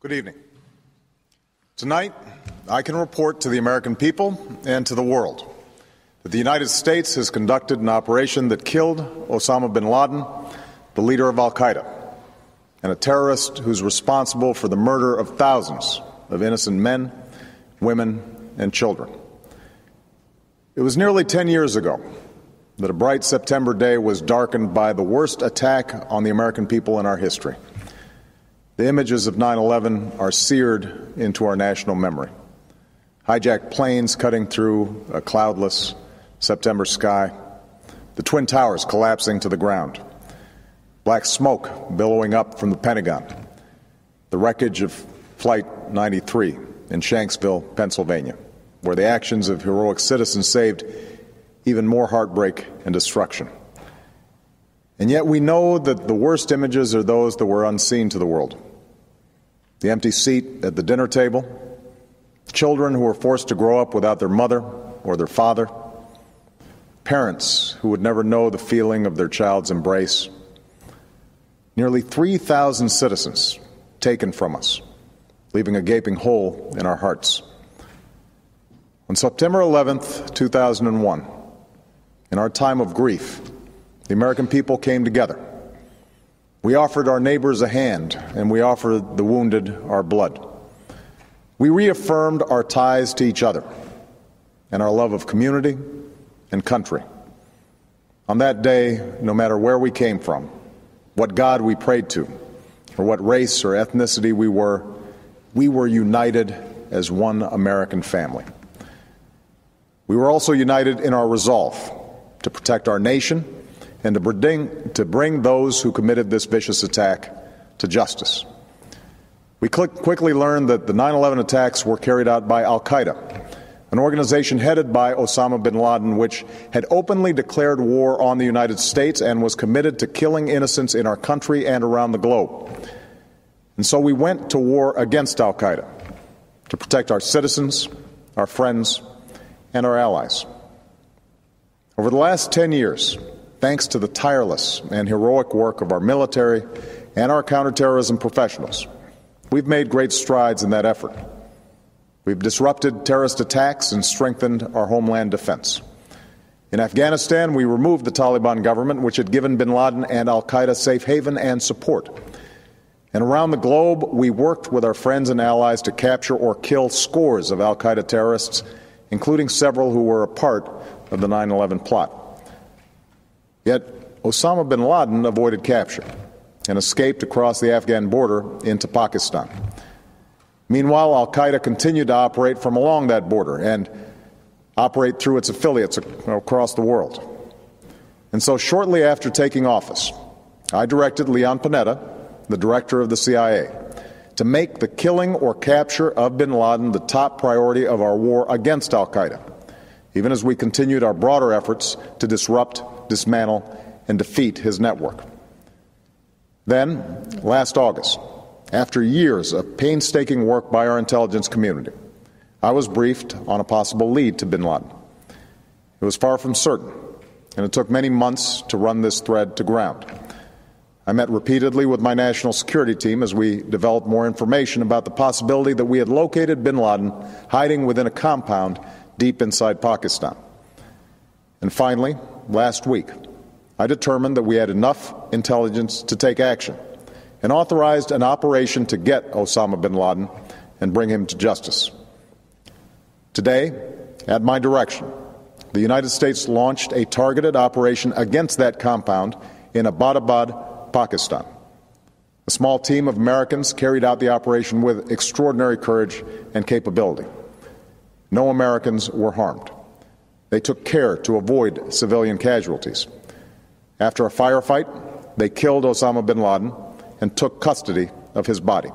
Good evening. Tonight, I can report to the American people and to the world that the United States has conducted an operation that killed Osama Bin Laden, the leader of al-Qaeda, and a terrorist who's responsible for the murder of thousands of innocent men, women, and children. It was nearly 10 years ago that a bright September day was darkened by the worst attack on the American people in our history. The images of 9/11 are seared into our national memory. Hijacked planes cutting through a cloudless September sky, the Twin Towers collapsing to the ground, black smoke billowing up from the Pentagon, the wreckage of Flight 93 in Shanksville, Pennsylvania, where the actions of heroic citizens saved even more heartbreak and destruction. And yet we know that the worst images are those that were unseen to the world. The empty seat at the dinner table, children who were forced to grow up without their mother or their father, parents who would never know the feeling of their child's embrace, nearly 3,000 citizens taken from us, leaving a gaping hole in our hearts. On September 11th, 2001, in our time of grief, the American people came together. We offered our neighbors a hand, and we offered the wounded our blood. We reaffirmed our ties to each other and our love of community and country. On that day, no matter where we came from, what God we prayed to, or what race or ethnicity we were united as one American family. We were also united in our resolve to protect our nation and to bring those who committed this vicious attack to justice. We quickly learned that the 9/11 attacks were carried out by al-Qaeda, an organization headed by Osama bin Laden, which had openly declared war on the United States and was committed to killing innocents in our country and around the globe. And so we went to war against al-Qaeda to protect our citizens, our friends, and our allies. Over the last 10 years, thanks to the tireless and heroic work of our military and our counterterrorism professionals, we've made great strides in that effort. We've disrupted terrorist attacks and strengthened our homeland defense. In Afghanistan, we removed the Taliban government, which had given bin Laden and al-Qaeda safe haven and support. And around the globe, we worked with our friends and allies to capture or kill scores of al-Qaeda terrorists, including several who were a part of the 9/11 plot. Yet Osama bin Laden avoided capture and escaped across the Afghan border into Pakistan. Meanwhile, al-Qaeda continued to operate from along that border and operate through its affiliates across the world. And so shortly after taking office, I directed Leon Panetta, the director of the CIA, to make the killing or capture of bin Laden the top priority of our war against al-Qaeda, even as we continued our broader efforts to disrupt, dismantle, and defeat his network. Then, last August, after years of painstaking work by our intelligence community, I was briefed on a possible lead to bin Laden. It was far from certain, and it took many months to run this thread to ground. I met repeatedly with my national security team as we developed more information about the possibility that we had located bin Laden hiding within a compound deep inside Pakistan. And finally, last week, I determined that we had enough intelligence to take action and authorized an operation to get Osama bin Laden and bring him to justice. Today, at my direction, the United States launched a targeted operation against that compound in Abbottabad, Pakistan. A small team of Americans carried out the operation with extraordinary courage and capability. No Americans were harmed. They took care to avoid civilian casualties. After a firefight, they killed Osama bin Laden and took custody of his body.